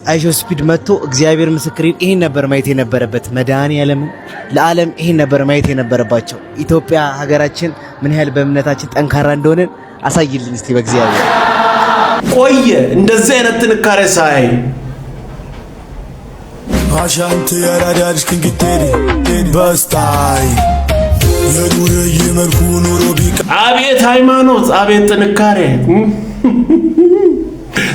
አይሾ ስፒድ መጥቶ እግዚአብሔር ምስክሬን ይሄን ነበር ማየት የነበረበት። መድኃኒዓለም ለዓለም ይሄን ነበር ማየት የነበረባቸው። ኢትዮጵያ ሀገራችን ምን ያህል በእምነታችን ጠንካራ እንደሆነ አሳይልኝ እስቲ በእግዚአብሔር። ቆየ እንደዚህ አይነት ጥንካሬ ሳይ አሻንተ ያራዳልሽ ክንግቴሪ በስታይ የዱር የመልኩ ኑሮ ቢቃ አቤት ሃይማኖት፣ አቤት ጥንካሬ።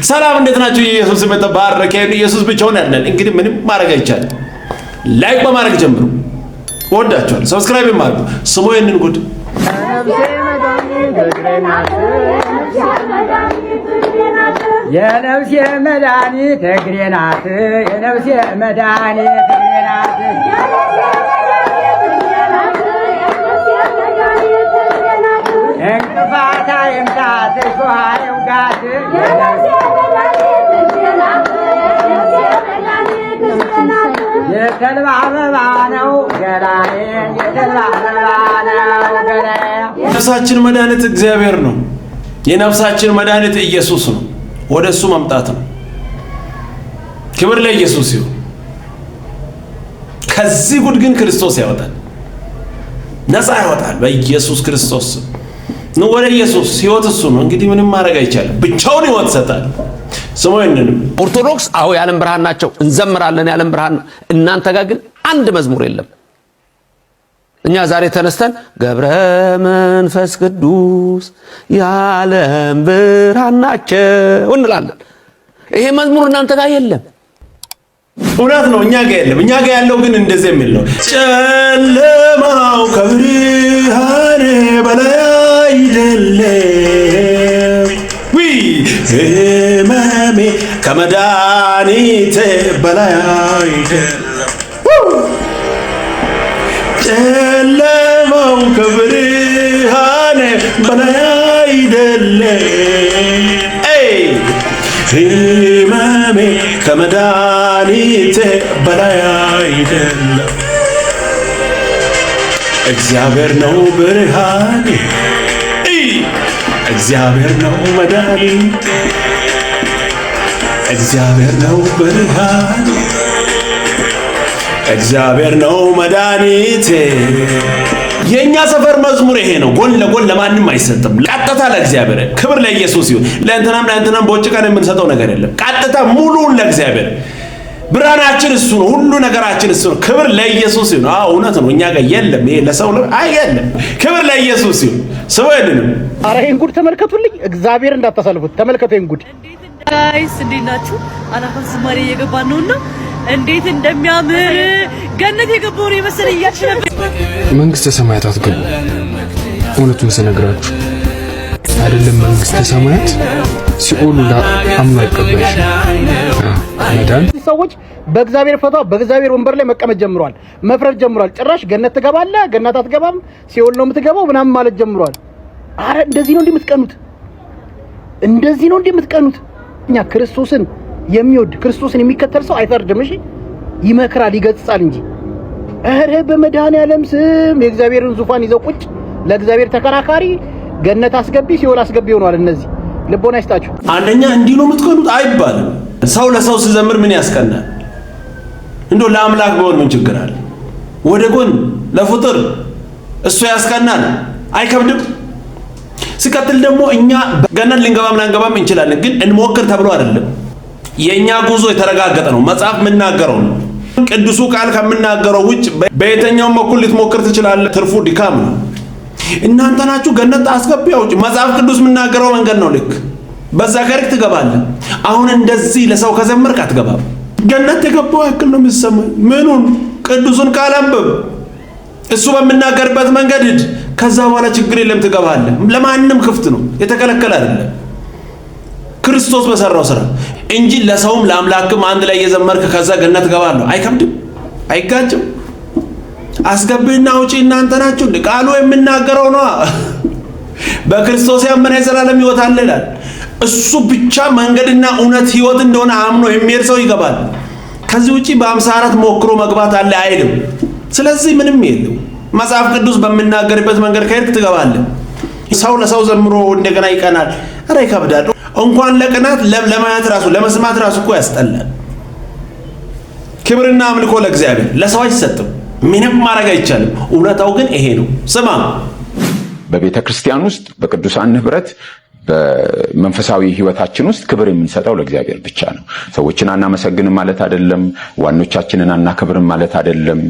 ሰላም እንዴት ናችሁ? ኢየሱስ የተባረከ ኢየሱስ ብቻውን ያለን። እንግዲህ ምንም ማድረግ አይቻልም። ላይክ በማድረግ ጀምሩ። ወዳችኋለሁ። ሰብስክራይብ ማድረግ ስሙ ይሄንን ጉድ የነፍሴ መድኃኒት እግሬ ናት። የነፍሴ መድኃኒት እግሬ ናት። እንቅፋት አይምታት እሾህ አይውጋት። የተልባ አበባ ነው ገላዬ፣ የተልባ አበባ ነው ገላዬ። የነፍሳችን መድኃኒት እግዚአብሔር ነው። የነፍሳችን መድኃኒት ኢየሱስ ነው። ወደ እሱ መምጣት ነው። ክብር ለኢየሱስ ይሁን። ከዚህ ጉድ ግን ክርስቶስ ያወጣል፣ ነፃ ያወጣል በኢየሱስ ክርስቶስ ነው። ወደ ኢየሱስ ሕይወት እሱ ነው። እንግዲህ ምንም ማድረግ አይቻልም። ብቻውን ሕይወት ይሰጣል። ስሙ ይሄንን ኦርቶዶክስ አዎ የዓለም ብርሃን ናቸው፣ እንዘምራለን የዓለም ብርሃን። እናንተ ጋር ግን አንድ መዝሙር የለም። እኛ ዛሬ ተነስተን ገብረ መንፈስ ቅዱስ የዓለም ብርሃን ናቸው እንላለን። ይሄ መዝሙር እናንተ ጋር የለም። እውነት ነው፣ እኛ ጋር የለም። እኛ ጋር ያለው ግን እንደዚህ የሚል ነው። ጨለማው ከብርሃን በላይ አይደለም፣ ህመሜ ከመድኃኒቴ በላይ አይደለም። ጨለማው ከብርሃን በላይ አይደለም፣ ህመሜ ከመድኃኒቴ በላይ አይደለም። እግዚአብሔር ነው ብርሃኔ፣ እግዚአብሔር ነው መድኃኒቴ፣ እግዚአብሔር ነው ብርሃኔ፣ እግዚአብሔር ነው መድኃኒቴ። የኛ ሰፈር መዝሙር ይሄ ነው። ጎን ለጎን ለማንም አይሰጥም። ቀጥታ ለእግዚአብሔር። ክብር ለኢየሱስ ይሁን። ለእንተናም በውጭ ቀን የምንሰጠው ነገር የለም። ቀጥታ ሙሉውን ለእግዚአብሔር። ብርሃናችን እሱ ነው። ሁሉ ነገራችን እሱ ነው። ክብር ለኢየሱስ ይሁን። አዎ እውነት ነው። እኛ ጋር የለም። ይሄ ለሰው የለም። ክብር ለኢየሱስ ይሁን። ስሙ ይሄንን። ኧረ ይሄን ጉድ ተመልከቱልኝ። እግዚአብሔር እንዳታሳልፉት። ተመልከቱ ይሄን ጉድ። ጋይስ እንዴት ናችሁ? አናፋስ ዝማሬ እየገባን ነውና እንዴት እንደሚያምር ገነት የገባው ነው መሰለኝ እያልሽ ነበር። መንግስተ ሰማያት አትገቡ። እውነቱን ስነግራችሁ አይደለም መንግስተ ሰማያት ሲኦል አምኖ አይቀበልሽ። መዳን ሰዎች በእግዚአብሔር ፈቷ በእግዚአብሔር ወንበር ላይ መቀመጥ ጀምሯል፣ መፍረድ ጀምሯል። ጭራሽ ገነት ትገባለህ፣ ገነት አትገባም፣ ሲኦል ነው የምትገባው ምናምን ማለት ጀምሯል። አረ እንደዚህ ነው እንደምትቀኑት፣ እንደዚህ ነው እንደምትቀኑት። እኛ ክርስቶስን የሚወድ ክርስቶስን የሚከተል ሰው አይፈርድም። እሺ ይመክራል፣ ይገጽጻል እንጂ። እረ በመድኃኒዓለም ስም የእግዚአብሔርን ዙፋን ይዘው ቁጭ ለእግዚአብሔር ተከራካሪ ገነት አስገቢ ሲኦል አስገቢ ሆኗል። እነዚህ ልቦና ይስጣችሁ። አንደኛ እንዲህ ነው የምትቀኑት አይባልም። ሰው ለሰው ሲዘምር ምን ያስቀናል? እንደው ለአምላክ ቢሆን ምን ችግር አለ? ወደ ጎን ለፍጡር እሱ ያስቀናል፣ አይከብድም። ሲቀጥል ደግሞ እኛ ገነት ልንገባም ላንገባም እንችላለን፣ ግን እንሞክር ተብሎ አይደለም። የኛ ጉዞ የተረጋገጠ ነው። መጽሐፍ የምናገረው ነው። ቅዱሱ ቃል ከምናገረው ውጭ በየትኛውም በኩል ልትሞክር ትችላለህ። ትርፉ ድካም ነው። እናንተ ናችሁ ገነት አስገቢ አውጪ። መጽሐፍ ቅዱስ የምናገረው መንገድ ነው። ልክ በዛ ከርክ ትገባለህ። አሁን እንደዚህ ለሰው ከዘመርክ አትገባም። ገነት የገባው ያክል ነው የሚሰማኝ። ምኑን? ቅዱሱን ቃል አንብብ፣ እሱ በምናገርበት መንገድ ሂድ። ከዛ በኋላ ችግር የለም ትገባለህ። ለማንም ክፍት ነው፣ የተከለከለ አይደለም። ክርስቶስ በሰራው ስራ እንጂ ለሰውም ለአምላክም አንድ ላይ እየዘመርክ ከዛ ገነት ገባለሁ አይከብድም፣ አይጋጭም። አስገቢና አውጪ እናንተ ናችሁ። ቃሉ የምናገረው ነው። በክርስቶስ ያመነ የዘላለም ሕይወት አለ ይላል። እሱ ብቻ መንገድና እውነት ሕይወት እንደሆነ አምኖ የሚሄድ ሰው ይገባል። ከዚህ ውጪ በ54 ሞክሮ መግባት አለ አይልም። ስለዚህ ምንም የለው። መጽሐፍ ቅዱስ በሚናገርበት መንገድ ከሄድክ ትገባለህ። ሰው ለሰው ዘምሮ እንደገና ይቀናል። ኧረ ይከብዳል። እንኳን ለቅናት ለማየት ራሱ ለመስማት ራሱ እኮ ያስጠላል። ክብርና አምልኮ ለእግዚአብሔር፣ ለሰው አይሰጥም። ምንም ማድረግ አይቻልም። እውነታው ግን ይሄ ነው። ስማ፣ በቤተ ክርስቲያን ውስጥ በቅዱሳን ህብረት በመንፈሳዊ ህይወታችን ውስጥ ክብር የምንሰጠው ለእግዚአብሔር ብቻ ነው። ሰዎችን አናመሰግንም ማለት አይደለም፣ ዋኖቻችንን አናከብርም ማለት አይደለም።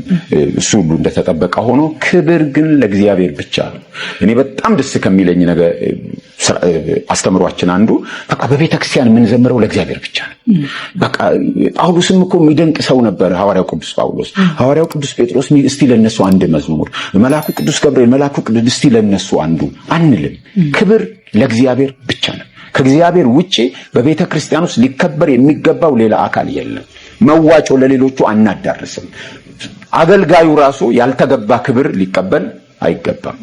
እሱ ሁሉ እንደተጠበቀ ሆኖ ክብር ግን ለእግዚአብሔር ብቻ ነው። እኔ በጣም ደስ ከሚለኝ ነገር አስተምሯችን አንዱ በቃ በቤተ ክርስቲያን የምንዘምረው ለእግዚአብሔር ብቻ ነው። በቃ ጳውሎስም እኮ የሚደንቅ ሰው ነበር። ሐዋርያው ቅዱስ ጳውሎስ፣ ሐዋርያው ቅዱስ ጴጥሮስ እስቲ ለነሱ አንድ መዝሙር፣ መልአኩ ቅዱስ ገብርኤል፣ መልአኩ ቅዱስ እስቲ ለነሱ አንዱ አንልም። ክብር ለእግዚአብሔር ብቻ ነው። ከእግዚአብሔር ውጪ በቤተ ክርስቲያን ውስጥ ሊከበር የሚገባው ሌላ አካል የለም። መዋጮ ለሌሎቹ አናዳርስም። አገልጋዩ ራሱ ያልተገባ ክብር ሊቀበል አይገባም።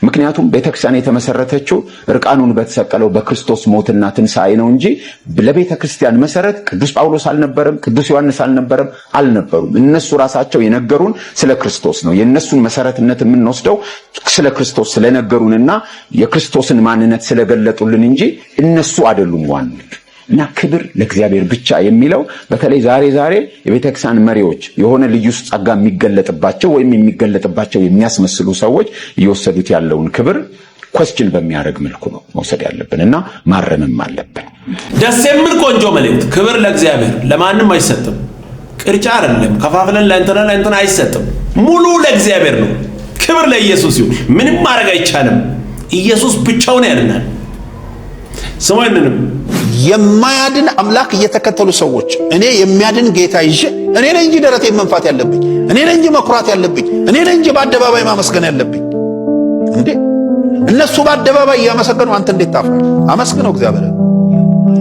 ምክንያቱም ቤተክርስቲያን የተመሰረተችው እርቃኑን በተሰቀለው በክርስቶስ ሞትና ትንሣኤ ነው እንጂ ለቤተክርስቲያን መሰረት ቅዱስ ጳውሎስ አልነበረም፣ ቅዱስ ዮሐንስ አልነበሩም። እነሱ ራሳቸው የነገሩን ስለ ክርስቶስ ነው። የእነሱን መሰረትነት የምንወስደው ስለ ክርስቶስ ስለነገሩንና የክርስቶስን ማንነት ስለገለጡልን እንጂ እነሱ አይደሉም ዋናው። እና ክብር ለእግዚአብሔር ብቻ የሚለው በተለይ ዛሬ የቤተክርስቲያን መሪዎች የሆነ ልዩ ጸጋ የሚገለጥባቸው ወይም የሚገለጥባቸው የሚያስመስሉ ሰዎች እየወሰዱት ያለውን ክብር ኳስችን በሚያደርግ መልኩ ነው መውሰድ ያለብንና ማረምም አለብን። ደስ የሚል ቆንጆ መልእክት። ክብር ለእግዚአብሔር፣ ለማንም አይሰጥም። ቅርጫ አይደለም ከፋፍለን ለእንትና አይሰጥም። ሙሉ ለእግዚአብሔር ነው። ክብር ለኢየሱስ ይሁን። ምንም ማድረግ አይቻልም። ኢየሱስ ብቻውን ያድናል። ሰማንንም የማያድን አምላክ እየተከተሉ ሰዎች እኔ የሚያድን ጌታ ይዤ እኔ ነኝ እንጂ ደረቴን መንፋት ያለብኝ፣ እኔ ነኝ እንጂ መኩራት ያለብኝ፣ እኔ ነኝ እንጂ በአደባባይ ማመስገን ያለብኝ። እንዴ እነሱ በአደባባይ እያመሰገኑ አንተ እንዴት ታፍራለህ? አመስግነው እግዚአብሔር፣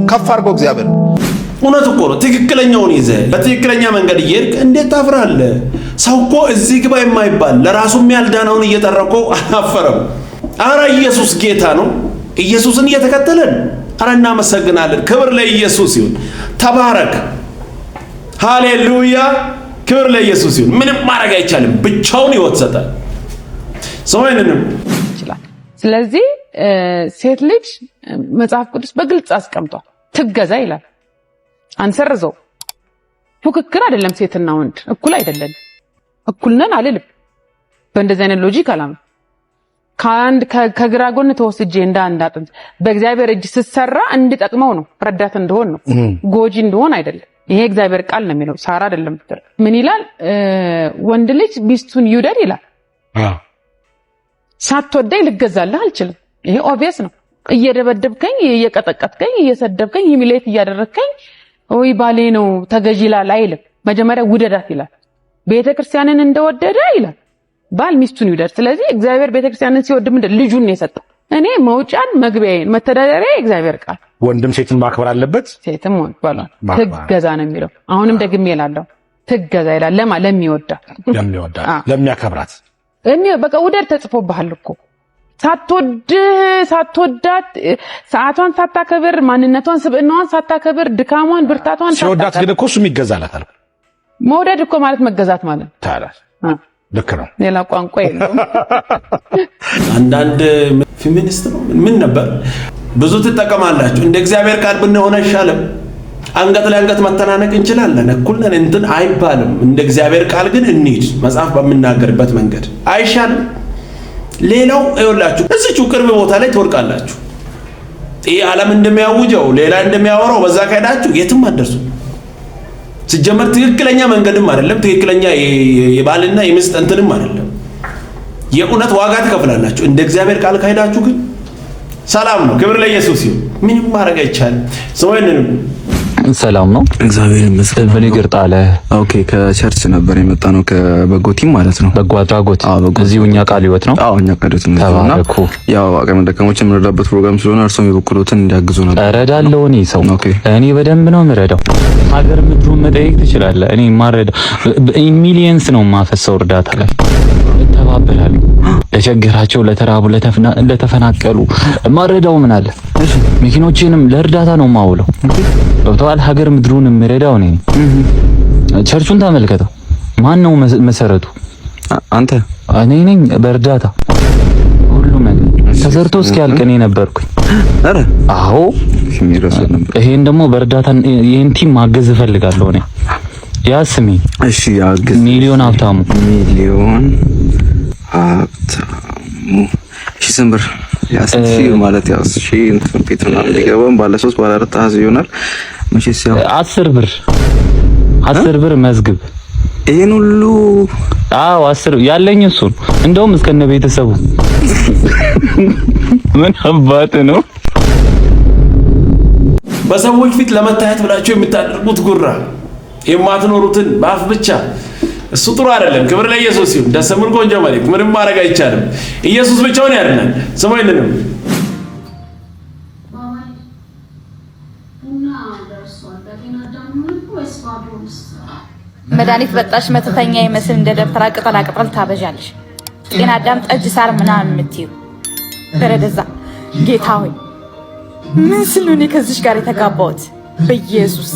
ከፍ አድርገው እግዚአብሔር። እውነት እኮ ነው። ትክክለኛውን ይዘህ በትክክለኛ መንገድ እየሄድክ እንዴት ታፍራለህ? ሰው እኮ እዚህ ግባ የማይባል ለራሱም ያልዳነውን እየጠረቆ አላፈረም። አረ ኢየሱስ ጌታ ነው። ኢየሱስን እየተከተለን አረ እናመሰግናለን። ክብር ለኢየሱስ ይሁን። ተባረክ። ሃሌሉያ። ክብር ለኢየሱስ ይሁን። ምንም ማድረግ አይቻልም። ብቻውን ሕይወት ሰጣል። ሰውየንም ይችላል። ስለዚህ ሴት ልጅ መጽሐፍ ቅዱስ በግልጽ አስቀምጧል። ትገዛ ይላል። አንሰርዘው። ፉክክር አይደለም። ሴትና ወንድ እኩል አይደለም። እኩል ነን አልልም። በእንደዚህ አይነት ሎጂክ አላም ከግራ ጎን ተወስጄ እንዳንዳጥን በእግዚአብሔር እጅ ሲሰራ እንድጠቅመው ነው፣ ረዳት እንደሆን ነው፣ ጎጂ እንደሆን አይደለም። ይሄ እግዚአብሔር ቃል ነው የሚለው፣ ሳራ አይደለም። ምን ይላል? ወንድ ልጅ ሚስቱን ይውደድ ይላል። ሳትወደኝ ልገዛልህ አልችልም። ይሄ ኦብቪየስ ነው። እየደበደብከኝ፣ እየቀጠቀጥከኝ፣ እየሰደብከኝ፣ ሂሚሌት እያደረግከኝ ወይ ባሌ ነው ተገዢ ይላል አይልም። መጀመሪያ ውደዳት ይላል። ቤተክርስቲያንን እንደወደደ ይላል ባል ሚስቱን ይውደድ። ስለዚህ እግዚአብሔር ቤተክርስቲያንን ሲወድ ምንድን ልጁን ነው የሰጠው። እኔ መውጫን መግቢያዬን መተዳደሪያ እግዚአብሔር ቃል። ወንድም ሴትን ማክበር አለበት፣ ሴትም ወንድ ባሏን ትገዛ ነው የሚለው። አሁንም ደግሜ እላለሁ ትገዛ ይላል። ለሚወዳት ለሚያከብራት በቃ ውደድ ተጽፎብሃል እኮ። ሳትወዳት ሰዓቷን ሳታከብር፣ ማንነቷን ስብዕናዋን ሳታከብር፣ ድካሟን ብርታቷን ሲወዳት ግን እኮ እሱም ይገዛላታል። መውደድ እኮ ማለት መገዛት ማለት ታዲያ ልክ ነው። ሌላ ቋንቋ የለውም። አንዳንድ ፌሚኒስት ነው ምን ነበር ብዙ ትጠቀማላችሁ። እንደ እግዚአብሔር ቃል ብንሆን አይሻልም? አንገት ለአንገት መተናነቅ እንችላለን። እኩል ነን እንትን አይባልም። እንደ እግዚአብሔር ቃል ግን እንሂድ። መጽሐፍ በሚናገርበት መንገድ አይሻልም? ሌላው ይኸውላችሁ እዚሁ ቅርብ ቦታ ላይ ትወድቃላችሁ። ይሄ ዓለም እንደሚያውጀው ሌላ እንደሚያወራው በዛ ካሄዳችሁ የትም አትደርሱ። ሲጀመር ትክክለኛ መንገድም አይደለም። ትክክለኛ የባልና የሚስት እንትንም አይደለም። የእውነት ዋጋ ትከፍላላችሁ። እንደ እግዚአብሔር ቃል ካሄዳችሁ ግን ሰላም ነው። ክብር ለኢየሱስ ይሁን። ምንም ማድረግ አይቻልም። ሰውየንም ሰላም ነው። እግዚአብሔር ይመስገን። በነገር ጣለ። ኦኬ ከቸርች ነበር የመጣ ነው፣ ከበጎቲም ማለት ነው። በጎ አድራጎት እዚሁ እኛ ቃል ህይወት ነው። አዎ እኛ ቃል ህይወት ነው። ያው አቅመ ደካሞችን የምንረዳበት ፕሮግራም ስለሆነ እርሶም የበኩሎትን እንዲያግዙ ነው። እረዳለሁ። እኔ ሰው እኔ በደንብ ነው የምረዳው። ሀገር ምድሩን መጠየቅ ትችላለህ። እኔ ማረዳው ሚሊየንስ ነው የማፈሰው እርዳታ ላይ እተባበራለሁ። ለቸገራቸው፣ ለተራቡ፣ ለተፈናቀሉ ማረዳው ምን አለ። መኪኖችንም ለእርዳታ ነው የማውለው። ገብቶሃል? ሀገር ምድሩን የምረዳው እኔ። ቸርቹን ተመልከተው። ማን ነው መሰረቱ? አንተ። እኔ ነኝ በእርዳታ ሁሉም ነገር ተሰርቶ እስኪያልቅ እኔ ነበርኩኝ። አረ አዎ። ይሄን ደግሞ በእርዳታ ይሄን ቲም ማገዝ እፈልጋለሁ እኔ። ያስሚ እሺ ያግዝ ሚሊዮን ሀብታሙ ሽስምብር ያስሺ ማለት ያስሺ እንትን ፔትሮና ሊገባም ባለ 3 ባለ 4 አዝ ይሆናል መቼስ ያው 10 ብር መዝግብ ይሄን ሁሉ 10 ያለኝ እሱ እንደውም እስከነ ቤተሰቡ ምን አባት ነው በሰዎች ፊት ለመታየት ብላችሁ የምታደርጉት ጉራ የማትኖሩትን ባፍ ብቻ እሱ ጥሩ አይደለም። ክብር ለኢየሱስ ይሁን። ደስ የሚል ቆንጆ መልእክት ምንም ማድረግ አይቻልም። ኢየሱስ ብቻውን ያድናል። ስሙኝንም መድኃኒት በጣሽ መተተኛ ይመስል እንደ ደብተራ ቅጠላ ቅጠል ታበዣለሽ። ጤና አዳም ጠጅ ሳር ምናምን የምትይው በረደዛ ጌታ ሆይ ምን ስለሆነ ከዚሽ ጋር የተጋባሁት በኢየሱስ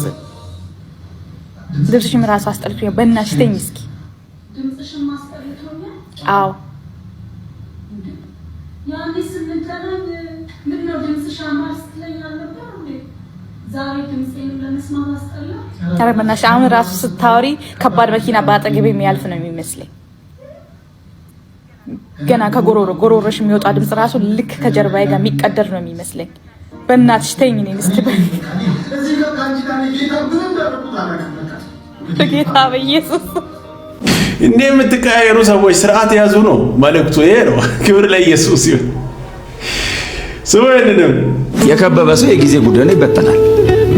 ልብስሽም ራሱ አስጠልቶኝ በእናትሽ ተኝ እስኪ። ድምጽሽም ማስጠልቶኛል። አዎ ያኔ ስንገናኝ ምን ነው ድምጽሽ አማስተኛል ነበር እንዴ? ዛሬ ድምጽን ለመስማት አስጠላ። ተረመናሽ አሁን ራሱ ስታወሪ ከባድ መኪና ባጠገቤ የሚያልፍ ነው የሚመስለኝ። ገና ከጎሮሮሽ የሚወጣ ድምጽ ራሱ ልክ ከጀርባዬ ጋር የሚቀደር ነው የሚመስለኝ። በእናትሽ ተኝ ነኝ እስቲ እዚህ ጋር ካንቺ ጋር ጌታ ብዙ እንደረቁት አላቀመጣ በጌታ በኢየሱስ እንዴ የምትቀያየሩ ሰዎች ስርዓት ያዙ ነው መልእክቱ ይሄ ነው። ክብር ለኢየሱስ ይሁን። ሰውየንም የከበበ ሰው የጊዜ ጉዳይ ነው ይበተናል።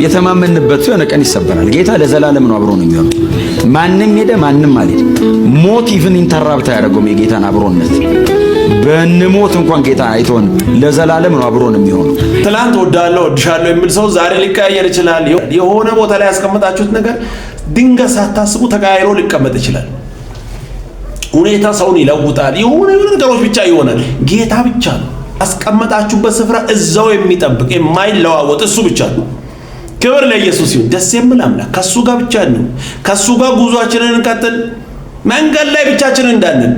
የተማመንበት ሰው የሆነ ቀን ይሰበራል። ጌታ ለዘላለም ነው አብሮ ነው የሚሆነው። ማንም ሄደ ማንም አልሄደ ሞት ኢቭን ኢንተራፕት አያደርገውም የጌታን አብሮነት። በእንሞት እንኳን ጌታ አይቶን ለዘላለም ነው አብሮን የሚሆነው። ትላንት ወዳለው ወድሻለሁ የሚል ሰው ዛሬ ሊቀያየር ይችላል። የሆነ ቦታ ላይ ያስቀመጣችሁት ነገር ድንገት ሳታስቡ ተቀያይሮ ሊቀመጥ ይችላል። ሁኔታ ሰውን ይለውጣል። የሆነ ነገሮች ብቻ ይሆናል። ጌታ ብቻ ነው አስቀመጣችሁበት ስፍራ እዛው የሚጠብቅ የማይለዋወጥ እሱ ብቻ ነው። ክብር ለኢየሱስ ይሁን። ደስ የሚል አምላክ ከሱ ጋር ብቻ ነው። ከሱ ጋር ጉዟችንን እንቀጥል። መንገድ ላይ ብቻችንን እንዳንል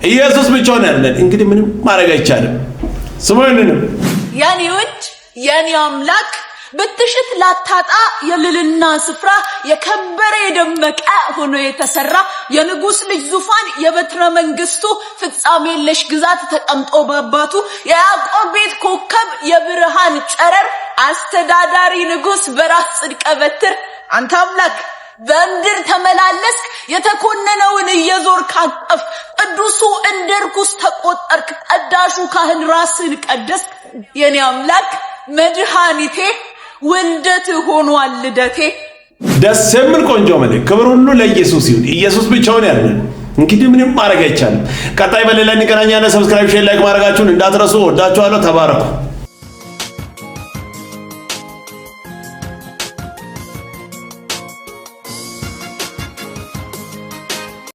ኢየሱስ ብቻውን ያለን። እንግዲህ ምንም ማድረግ አይቻልም። ስሙኝንም የኔ ውድ የኔ አምላክ ብትሽት ላታጣ የልልና ስፍራ የከበረ የደመቀ ሆኖ የተሰራ የንጉስ ልጅ ዙፋን የበትረ መንግስቱ ፍጻሜ የለሽ ግዛት ተቀምጦ በአባቱ የያዕቆብ ቤት ኮከብ የብርሃን ጨረር አስተዳዳሪ ንጉስ በራስ ጽድቀ በትር አንተ አምላክ በእንድር ተመላለስክ የተኮነነውን እየዞርክ አቀፍ ቅዱሱ እንደ ርኩስ ተቆጠርክ ቀዳሹ ካህን ራስን ቀደስክ የኔ አምላክ መድኃኒቴ ውልደት ሆኗል ልደቴ። ደስ የሚል ቆንጆ መልእክት። ክብር ሁሉ ለኢየሱስ ይሁን። ኢየሱስ ብቻውን ያድናል። እንግዲህ ምንም ማድረግ አይቻልም። ቀጣይ በሌላ እንገናኛለን። ሰብስክራይብ፣ ሼር፣ ላይክ ማድረጋችሁን እንዳትረሱ። ወዳችኋለሁ። ተባረኩ።